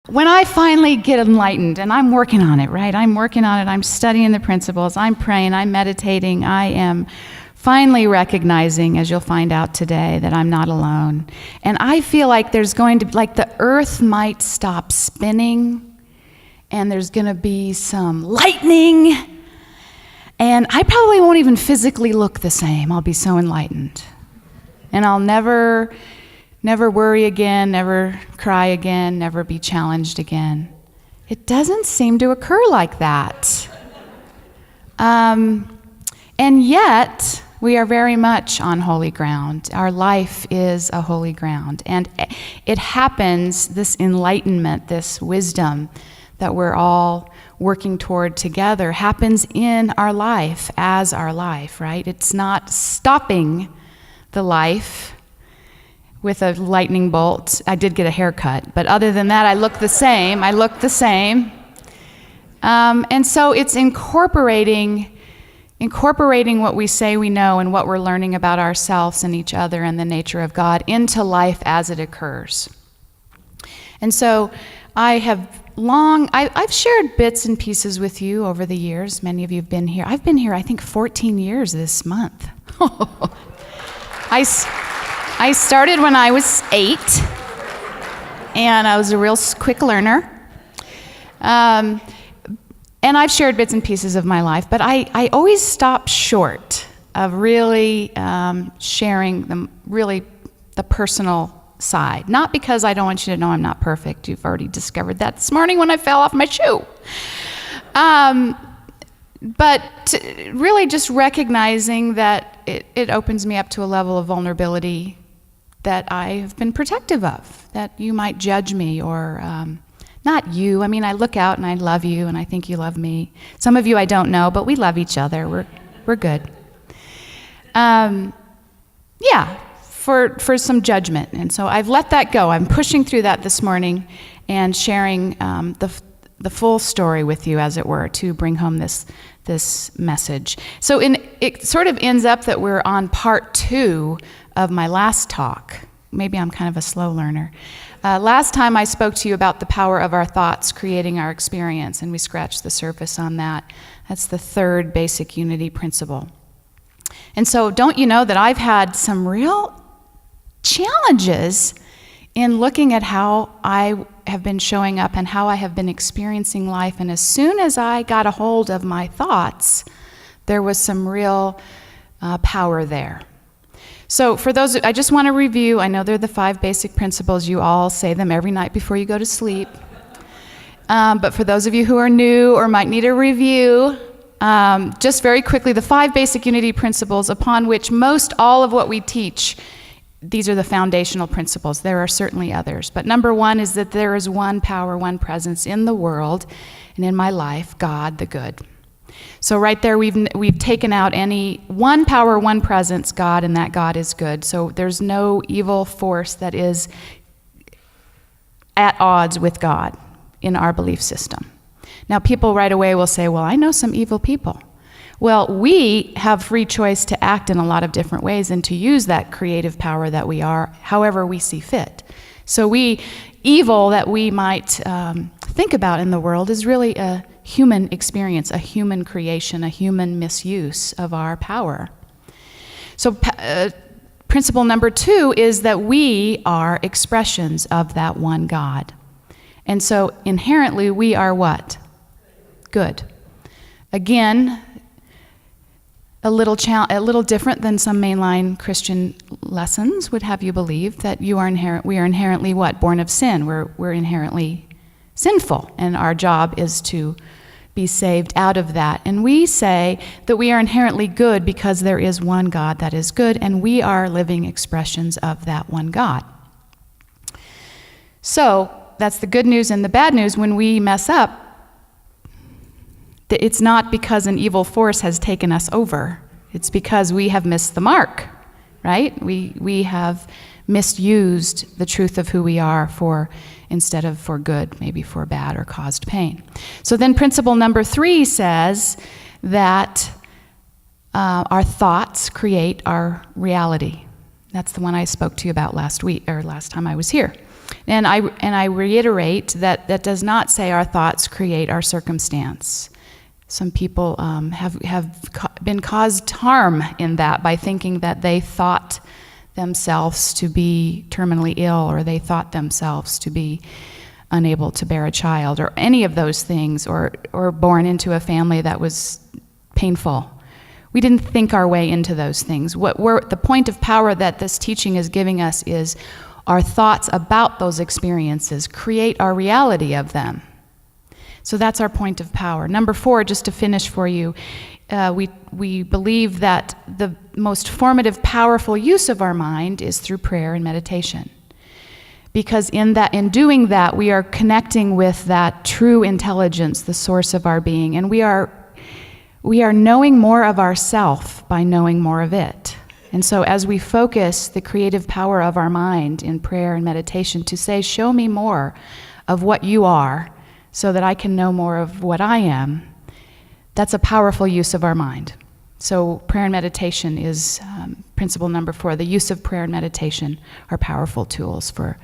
when I finally get enlightened, and I'm working on it, right? I'm working on it. I'm studying the principles. I'm praying. I'm meditating. I am finally recognizing, as you'll find out today, that I'm not alone. And I feel like there's going to, like the earth might stop spinning, and there's going to be some lightning, and I probably won't even physically look the same. I'll be so enlightened. And I'll never worry again, never cry again, never be challenged again. It doesn't seem to occur like that. And yet, we are very much on holy ground. Our life is a holy ground. And it happens, this enlightenment, this wisdom that we're all working toward together, happens in our life as our life, right? It's not stopping the life with a lightning bolt. I did get a haircut, but other than that, I look the same. And so it's incorporating what we say we know and what we're learning about ourselves and each other and the nature of God into life as it occurs. And so I've shared bits and pieces with you over the years. Many of you have been here. I've been here, I think, 14 years this month. I started when I was 8, and I was a real quick learner. And I've shared bits and pieces of my life, but I always stop short of really sharing the personal side. Not because I don't want you to know I'm not perfect. You've already discovered that this morning when I fell off my shoe. But really just recognizing that it opens me up to a level of vulnerability that I have been protective of, that you might judge me or not you. I mean, I look out and I love you and I think you love me. Some of you I don't know, but we love each other. We're good. For some judgment. And so I've let that go. I'm pushing through that this morning and sharing the full story with you, as it were, to bring home this message. So it sort of ends up that we're on part 2 of my last talk. Maybe I'm kind of a slow learner. Last time I spoke to you about the power of our thoughts creating our experience, and we scratched the surface on that. That's the 3rd basic unity principle. And so don't you know that I've had some real challenges in looking at how I have been showing up and how I have been experiencing life. And as soon as I got a hold of my thoughts, there was some real power there. So for those, I just want to review. I know they're the 5 basic principles. You all say them every night before you go to sleep. But for those of you who are new or might need a review, just very quickly, the 5 basic unity principles upon which most all of what we teach, these are the foundational principles. There are certainly others. But number 1 is that there is one power, one presence in the world and in my life, God the good. So right there, we've taken out any one power, one presence, God, and that God is good. So there's no evil force that is at odds with God in our belief system. Now, people right away will say, well, I know some evil people. Well, we have free choice to act in a lot of different ways and to use that creative power that we are, however we see fit. So evil that we might think about in the world is really a human experience, a human creation, a human misuse of our power. So principle number 2 is that we are expressions of that one God. And so inherently we are what? Good. Again, a little different than some mainline Christian lessons would have you believe that we are inherently what? Born of sin. We're inherently sinful, and our job is to be saved out of that. And we say that we are inherently good because there is one God that is good, and we are living expressions of that one God. So that's the good news and the bad news. When we mess up, it's not because an evil force has taken us over. It's because we have missed the mark, right? We have misused the truth of who we are instead of for good, maybe for bad or caused pain. So then principle number 3 says that our thoughts create our reality. That's the one I spoke to you about last time I was here. And I reiterate that that does not say our thoughts create our circumstance. Some people have been caused harm in that by thinking that they thought themselves to be terminally ill, or they thought themselves to be unable to bear a child, or any of those things, or born into a family that was painful. We didn't think our way into those things. The point of power that this teaching is giving us is our thoughts about those experiences create our reality of them. So that's our point of power. Number 4, just to finish for you, we believe that the most formative, powerful use of our mind is through prayer and meditation. Because in doing that, we are connecting with that true intelligence, the source of our being, and we are knowing more of ourself by knowing more of it. And so as we focus the creative power of our mind in prayer and meditation to say, show me more of what you are so that I can know more of what I am, that's a powerful use of our mind. So prayer and meditation is principle number 4. The use of prayer and meditation are powerful tools for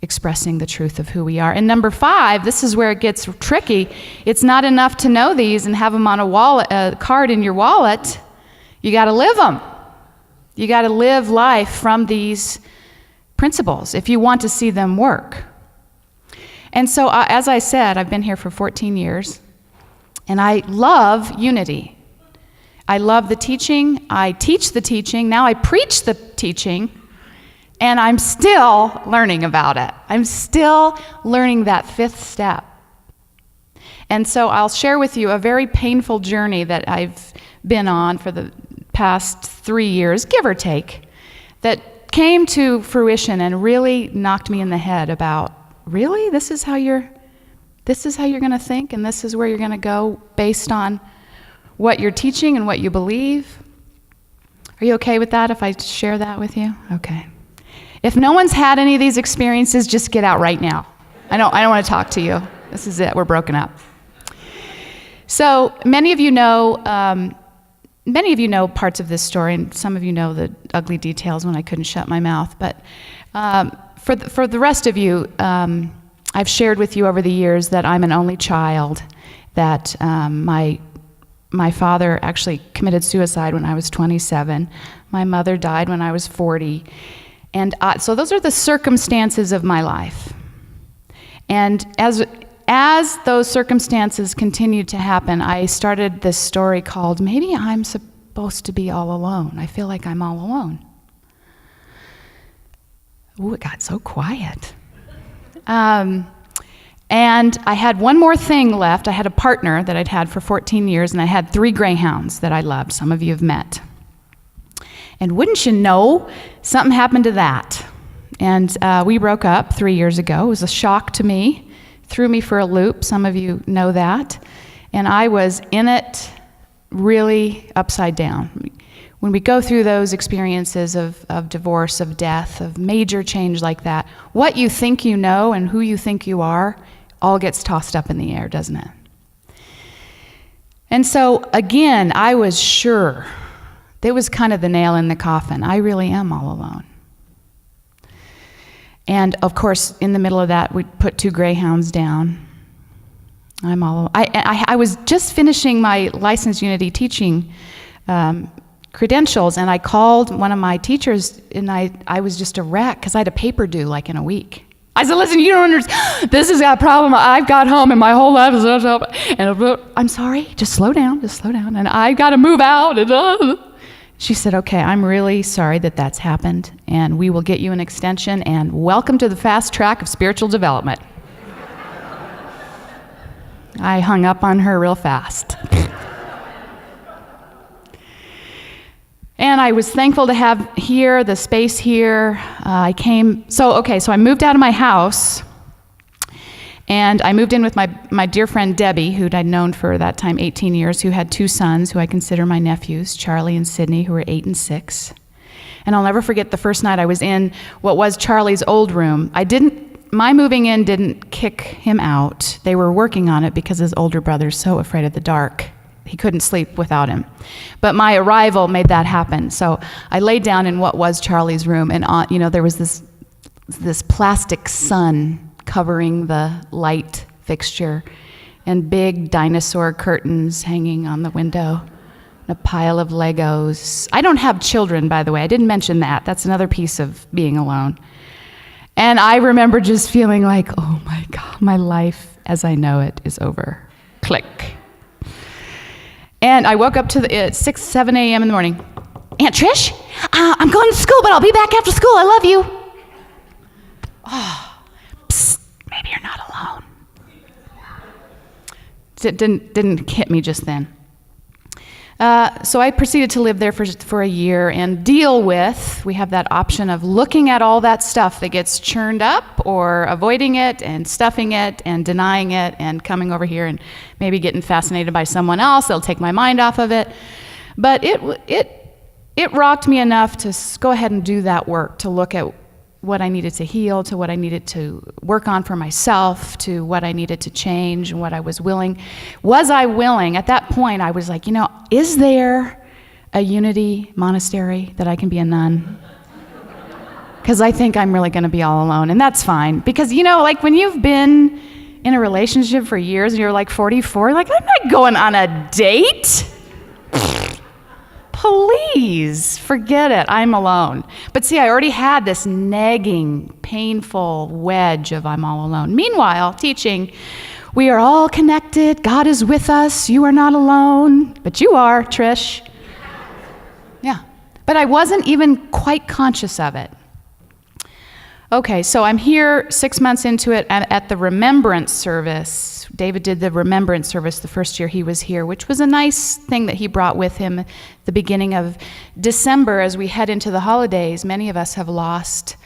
expressing the truth of who we are. And number 5, this is where it gets tricky. It's not enough to know these and have them on a card in your wallet. You got to live them. You got to live life from these principles if you want to see them work. And so, as I said, I've been here for 14 years, and I love unity. I love the teaching. I teach the teaching. Now I preach the teaching, and I'm still learning about it. I'm still learning that 5th step. And so I'll share with you a very painful journey that I've been on for the past 3 years, give or take, that came to fruition and really knocked me in the head about, really? This is how you're going to think, and this is where you're going to go based on what you're teaching and what you believe? Are you okay with that if I share that with you? Okay. If no one's had any of these experiences, just get out right now. I don't want to talk to you. This is it. We're broken up. So many of you know parts of this story, and some of you know the ugly details when I couldn't shut my mouth. But for the rest of you, I've shared with you over the years that I'm an only child, that my father actually committed suicide when I was 27. My mother died when I was 40. And so those are the circumstances of my life. And as those circumstances continued to happen, I started this story called, Maybe I'm Supposed to Be All Alone. I feel like I'm all alone. Ooh, it got so quiet. And I had one more thing left. I had a partner that I'd had for 14 years, and I had 3 greyhounds that I loved. Some of you have met. And wouldn't you know, something happened to that. And we broke up 3 years ago. It was a shock to me. Threw me for a loop. Some of you know that. And I was in it really upside down. When we go through those experiences of divorce, of death, of major change like that, what you think you know and who you think you are all gets tossed up in the air, doesn't it? And so, again, I was sure. It was kind of the nail in the coffin. I really am all alone. And, of course, in the middle of that, we put 2 greyhounds down. I'm all alone. I was just finishing my licensed Unity teaching credentials, and I called one of my teachers, and I was just a wreck because I had a paper due like in a week. I said, listen, you don't understand. This is a problem I've got home, and my whole life is and I'm sorry, just slow down, and I got to move out. And she said, okay, I'm really sorry that that's happened, and we will get you an extension, and welcome to the fast track of spiritual development. I hung up on her real fast. And I was thankful to have here, the space here. So I moved out of my house, and I moved in with my dear friend Debbie, who I'd known for that time 18 years, who had 2 sons, who I consider my nephews, Charlie and Sydney, who were 8 and 6. And I'll never forget the first night I was in what was Charlie's old room. My moving in didn't kick him out. They were working on it because his older brother's so afraid of the dark. He couldn't sleep without him. But my arrival made that happen. So I laid down in what was Charlie's room, and there was this this plastic sun covering the light fixture, and big dinosaur curtains hanging on the window, and a pile of Legos. I don't have children, by the way. I didn't mention that. That's another piece of being alone. And I remember just feeling like, oh my God, my life as I know it is over. Click. And I woke up to 6, 7 a.m. in the morning. Aunt Trish, I'm going to school, but I'll be back after school. I love you. Oh, psst, maybe you're not alone. It didn't hit me just then. So I proceeded to live there for a year and deal with, we have that option of looking at all that stuff that gets churned up, or avoiding it and stuffing it and denying it and coming over here and maybe getting fascinated by someone else. They'll take my mind off of it. But it rocked me enough to go ahead and do that work, to look at what I needed to heal, to what I needed to work on for myself, to what I needed to change, and what I was willing. Was I willing? At that point, I was like, is there a Unity monastery that I can be a nun? Because I think I'm really going to be all alone, and that's fine. Because, like when you've been in a relationship for years and you're like 44, like, I'm not going on a date. Please, forget it. I'm alone. But see, I already had this nagging, painful wedge of I'm all alone. Meanwhile, teaching, we are all connected. God is with us. You are not alone. But you are, Trish. Yeah. But I wasn't even quite conscious of it. Okay, so I'm here 6 months into it at the remembrance service. David did the remembrance service the first year he was here, which was a nice thing that he brought with him at the beginning of December. As we head into the holidays, many of us have lost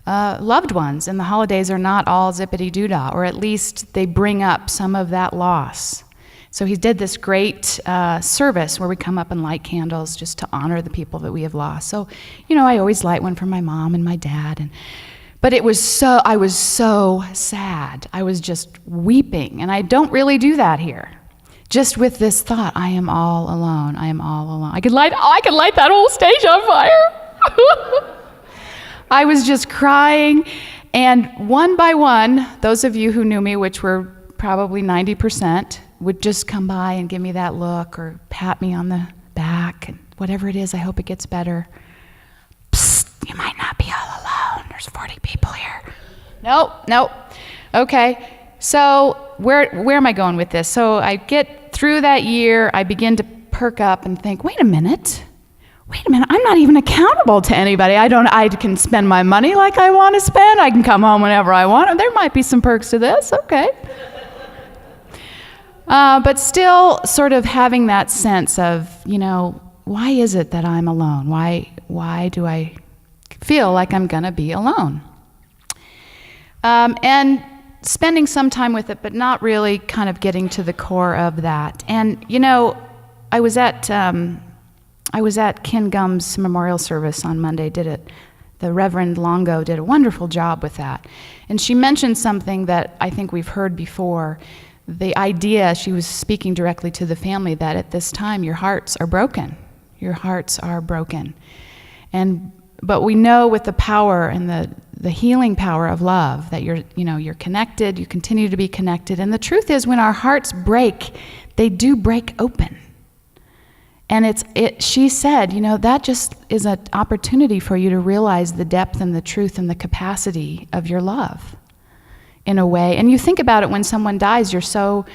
loved ones, and the holidays are not all zippity-doo-dah, or at least they bring up some of that loss. So he did this great service where we come up and light candles just to honor the people that we have lost. So, I always light one for my mom and my dad, but I was so sad. I was just weeping, and I don't really do that here. Just with this thought, I am all alone. I am all alone. I could light that whole stage on fire. I was just crying, and one by one, those of you who knew me, which were probably 90%, would just come by and give me that look or pat me on the back, and whatever it is, I hope it gets better. Psst, you might not be all alone. There's 40 people here. Nope. Okay, so where am I going with this? So I get through that year, I begin to perk up and think, wait a minute, I'm not even accountable to anybody. I can spend my money like I want to spend. I can come home whenever I want. There might be some perks to this, okay. But still sort of having that sense of, why is it that I'm alone? Why do I feel like I'm going to be alone? And spending some time with it, but not really kind of getting to the core of that. And, I was at Ken Gum's memorial service on Monday, the Reverend Longo did a wonderful job with that. And she mentioned something that I think we've heard before. The idea, she was speaking directly to the family, that at this time your hearts are broken. Your hearts are broken. But we know with the power and the healing power of love that you're connected, you continue to be connected. And the truth is, when our hearts break, they do break open. And she said, that just is an opportunity for you to realize the depth and the truth and the capacity of your love in a way. And you think about it, when someone dies, you're so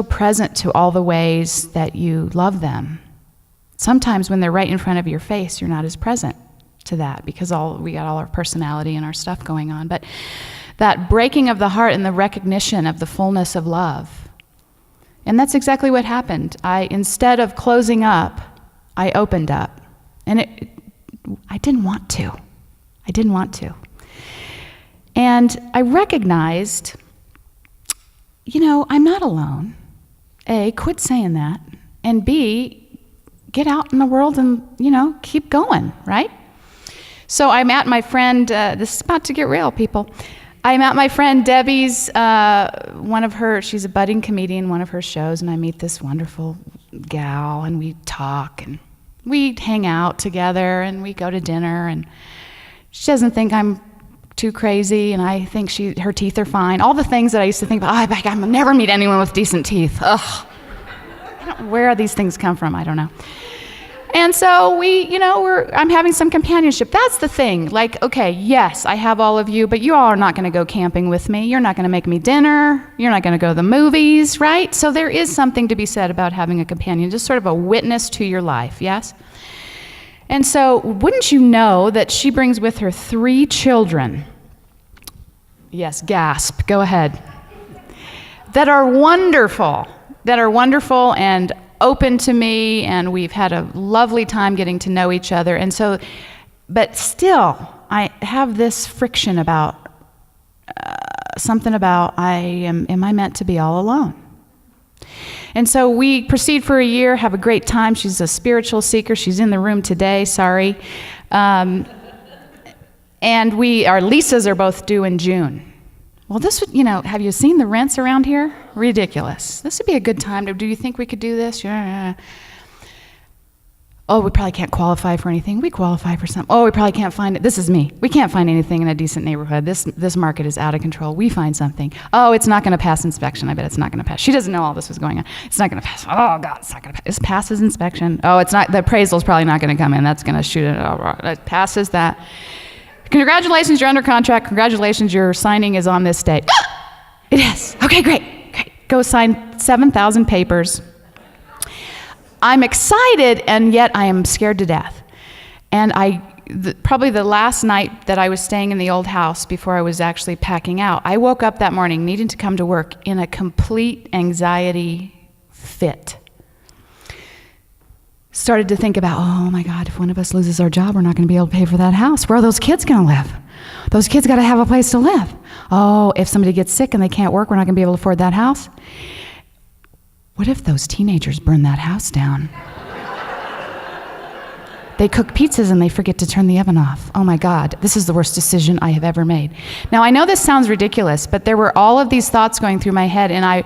present to all the ways that you love them. Sometimes when they're right in front of your face, you're not as present to that because we got all our personality and our stuff going on. But that breaking of the heart and the recognition of the fullness of love. And that's exactly what happened. Instead of closing up, I opened up. And I didn't want to. And I recognized, I'm not alone. A, quit saying that. And B, get out in the world and, keep going, right? So I'm at my friend, this is about to get real, people. I'm at my friend Debbie's, she's a budding comedian, one of her shows, and I meet this wonderful gal, and we talk, and we hang out together, and we go to dinner, and she doesn't think I'm too crazy, and I think her teeth are fine. All the things that I used to think about, I'll never meet anyone with decent teeth. Ugh. Where these things come from, I don't know. And so I'm having some companionship. That's the thing. Like, okay, yes, I have all of you, but you all are not going to go camping with me. You're not going to make me dinner. You're not going to go to the movies, right? So there is something to be said about having a companion, just sort of a witness to your life, yes? And so wouldn't you know that she brings with her 3 children? Yes, gasp, go ahead. That are wonderful and open to me, and we've had a lovely time getting to know each other. And so, but still, I have this friction about something about am I meant to be all alone? And so we proceed for a year, have a great time. She's a spiritual seeker. She's in the room today, sorry. And our leases are both due in June. Well, this would, have you seen the rents around here? Ridiculous. This would be a good time do you think we could do this? Yeah. Oh, we probably can't qualify for anything. We qualify for something. Oh, we probably can't find it. This is me. We can't find anything in a decent neighborhood. This market is out of control. We find something. Oh, it's not going to pass inspection. I bet it's not going to pass. She doesn't know all this was going on. It's not going to pass. Oh, God, it's not going to pass. This passes inspection. Oh, it's not. The appraisal's probably not going to come in. That's going to shoot it. Oh, it passes that. Congratulations, you're under contract. Congratulations, your signing is on this date. It is. Okay, great. Go sign 7,000 papers. I'm excited, and yet I am scared to death. And probably the last night that I was staying in the old house before I was actually packing out, I woke up that morning needing to come to work in a complete anxiety fit. Started to think about, oh my God, if one of us loses our job, we're not going to be able to pay for that house. Where are those kids going to live? Those kids got to have a place to live. Oh, if somebody gets sick and they can't work, we're not going to be able to afford that house. What if those teenagers burn that house down? They cook pizzas and they forget to turn the oven off. Oh my God, this is the worst decision I have ever made. Now, I know this sounds ridiculous, but there were all of these thoughts going through my head, and I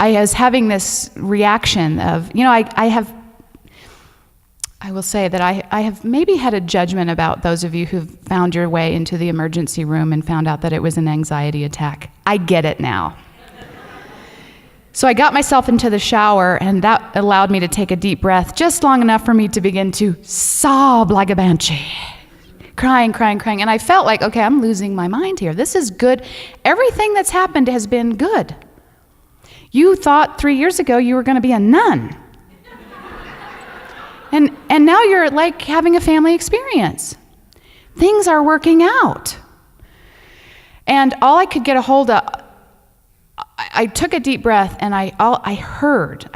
was having this reaction of, I will say that I have maybe had a judgment about those of you who've found your way into the emergency room and found out that it was an anxiety attack. I get it now. So I got myself into the shower, and that allowed me to take a deep breath, just long enough for me to begin to sob like a banshee. Crying. And I felt like, okay, I'm losing my mind here. This is good. Everything that's happened has been good. You thought 3 years ago you were going to be a nun. And now you're like having a family experience. Things are working out. And all I could get a hold of, I took a deep breath, and I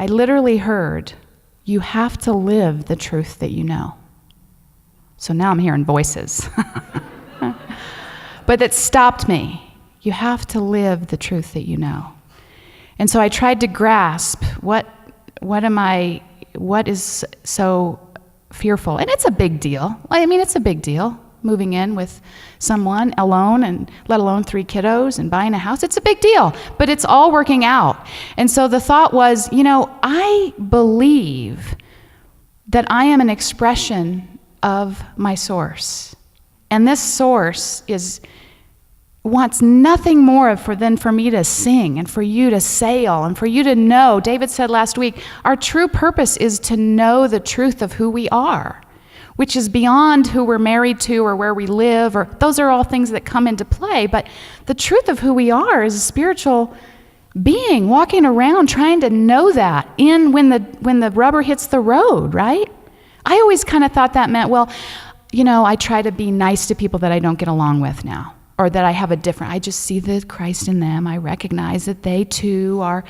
literally heard, you have to live the truth that you know. So now I'm hearing voices. But that stopped me. You have to live the truth that you know. And so I tried to grasp what is so fearful? And it's a big deal. It's a big deal, moving in with someone alone, and let alone 3 kiddos and buying a house. It's a big deal, but it's all working out. And so the thought was, I believe that I am an expression of my source. And this source wants nothing more than for me to sing and for you to sail and for you to know. David said last week, our true purpose is to know the truth of who we are, which is beyond who we're married to or where we live, or those are all things that come into play. But the truth of who we are is a spiritual being walking around trying to know that when the rubber hits the road, right? I always kind of thought that meant, I try to be nice to people that I don't get along with now, or that I have I just see the Christ in them. I recognize that they too are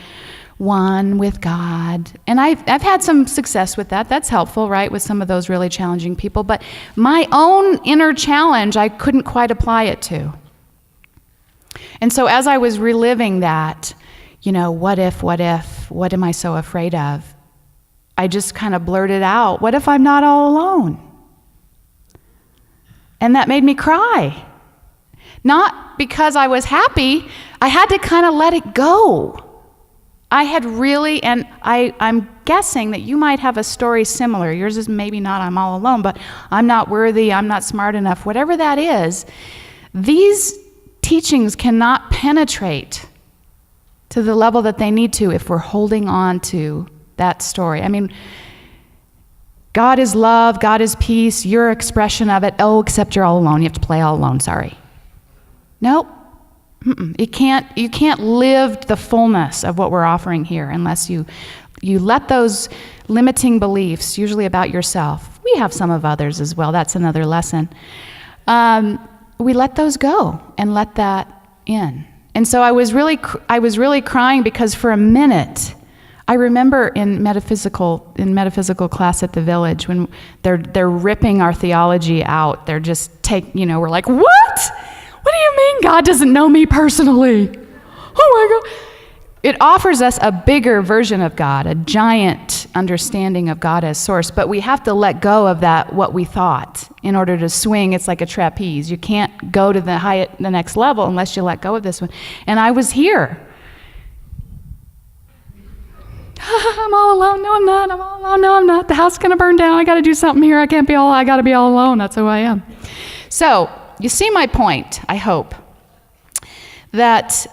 one with God. And I've had some success with that. That's helpful, right, with some of those really challenging people. But my own inner challenge, I couldn't quite apply it to. And so as I was reliving that, what if, what am I so afraid of? I just kind of blurted out, what if I'm not all alone? And that made me cry. Not because I was happy, I had to kind of let it go. I had really, and I'm guessing that you might have a story similar. Yours is maybe not I'm all alone, but I'm not worthy, I'm not smart enough, whatever that is. These teachings cannot penetrate to the level that they need to if we're holding on to that story. I mean, God is love, God is peace, your expression of it, oh, except you're all alone. You have to play all alone, sorry. Nope. You can't live the fullness of what we're offering here unless you let those limiting beliefs, usually about yourself, we have some of others as well, that's another lesson, we let those go and let that in. And so I was really crying because for a minute, I remember in metaphysical class at the Village when they're ripping our theology out. They're just we're like, what? What do you mean God doesn't know me personally? Oh my God. It offers us a bigger version of God, a giant understanding of God as source, but we have to let go of that, what we thought, in order to swing. It's like a trapeze. You can't go to the next level unless you let go of this one. And I was here. I'm all alone. No, I'm not. I'm all alone. No, I'm not. The house is going to burn down. I got to do something here. I got to be all alone. That's who I am. So, you see my point, I hope. That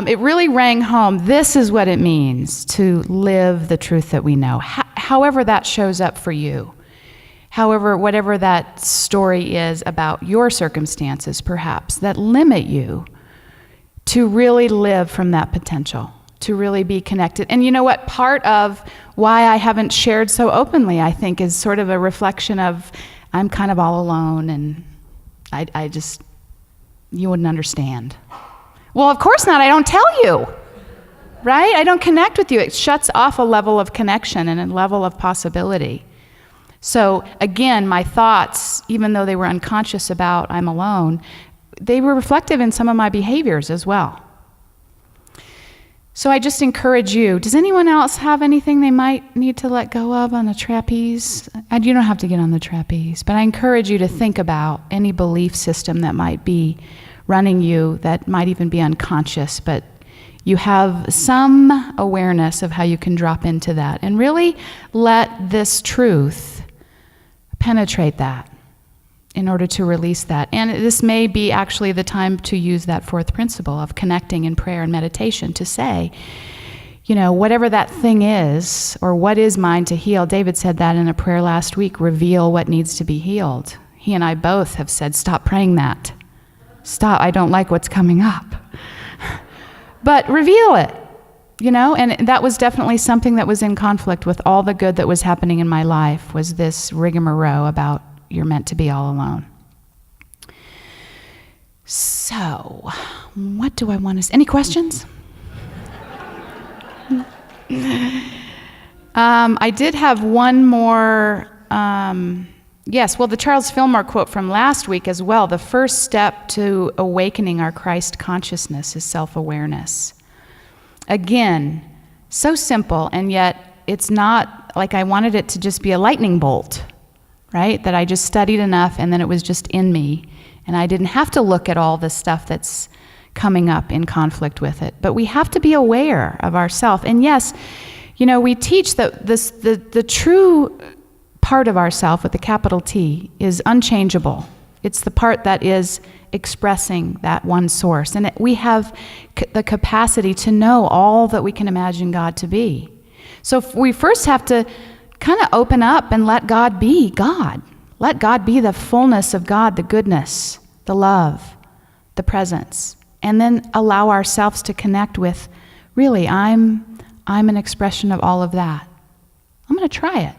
it really rang home. This is what it means to live the truth that we know. However that shows up for you. However, whatever that story is about your circumstances, perhaps, that limit you to really live from that potential, to really be connected. And you know what? Part of why I haven't shared so openly, I think, is sort of a reflection of I'm kind of all alone and I just, you wouldn't understand. Well, of course not. I don't tell you, right? I don't connect with you. It shuts off a level of connection and a level of possibility. So again, my thoughts, even though they were unconscious about I'm alone, they were reflective in some of my behaviors as well. So I just encourage you, does anyone else have anything they might need to let go of on the trapeze? You don't have to get on the trapeze, but I encourage you to think about any belief system that might be running you, that might even be unconscious, but you have some awareness of how you can drop into that and really let this truth penetrate that in order to release that. And this may be actually the time to use that fourth principle of connecting in prayer and meditation to say, whatever that thing is, or what is mine to heal. David said that in a prayer last week, reveal what needs to be healed. He and I both have said, stop praying that. Stop, I don't like what's coming up. But reveal it, and that was definitely something that was in conflict with all the good that was happening in my life, was this rigmarole about you're meant to be all alone. So, what do I want to say? Any questions? I did have one more. Yes, well, the Charles Fillmore quote from last week as well. The first step to awakening our Christ consciousness is self-awareness. Again, so simple, and yet it's not like I wanted it to just be a lightning bolt, right? That I just studied enough and then it was just in me. And I didn't have to look at all the stuff that's coming up in conflict with it. But we have to be aware of ourselves. And yes, we teach that the true part of ourself with the capital T is unchangeable. It's the part that is expressing that one source. And we have the capacity to know all that we can imagine God to be. So we first have to kind of open up and let God be God. Let God be the fullness of God, the goodness, the love, the presence. And then allow ourselves to connect with, really, I'm an expression of all of that. I'm going to try it.